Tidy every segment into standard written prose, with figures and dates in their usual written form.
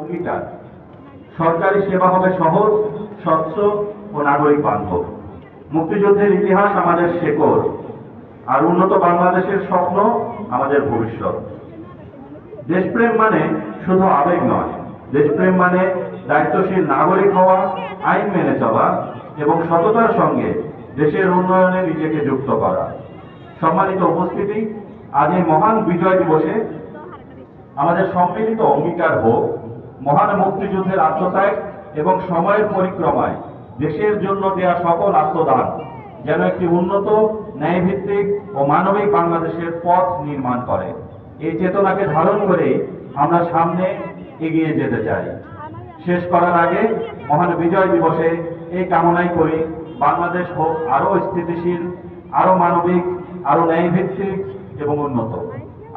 অঙ্গীকার সরকারি সেবা হবে সহজ, স্বচ্ছ ও নাগরিক বান্ধব। মুক্তিযুদ্ধের ইতিহাস আমাদের শেকড়, আর উন্নত বাংলাদেশের স্বপ্ন আমাদের ভবিষ্যৎ। দেশপ্রেম মানে শুধু আবেগ নয়, দেশপ্রেম মানে দায়িত্বশীল নাগরিক হওয়া, আইন মেনে চলা এবং সততার সঙ্গে দেশের উন্নয়নে নিজেকে যুক্ত করা। সম্মানিত উপস্থিতি, আজ এই মহান বিজয় দিবসে আমাদের সম্মিলিত অঙ্গীকার হোক, মহান মুক্তিযুদ্ধের আত্মত্যাগ এবং সময়ের পরিক্রমায় দেশের জন্য দেয়া সকল আত্মদান যেন একটি উন্নত, ন্যায়ভিত্তিক ও মানবিক বাংলাদেশের পথ নির্মাণ করে। এই চেতনাকে ধারণ করেই আমরা সামনে এগিয়ে যেতে চাই। শেষ করার আগে মহান বিজয় দিবসে এই কামনাই করি, বাংলাদেশ হোক আরো স্থিতিশীল, আরো মানবিক, আরো ন্যায়ভিত্তিক এবং উন্নত।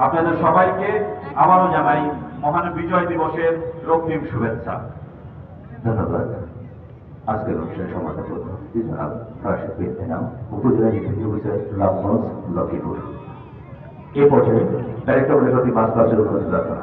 আপনাদের সবাইকে আবারও জানাই মহান বিজয় দিবসের রক্তিম শুভেচ্ছা। ধন্যবাদ। আজকের অনুষ্ঠানের সমাপন উপজেলা নির্বাহী অফিসার রামগঞ্জ লক্ষ্মীপুর। এ পর্যায়ে ডাইরেক্টর লেখক বাস বাসের অনুরোধ রাখা।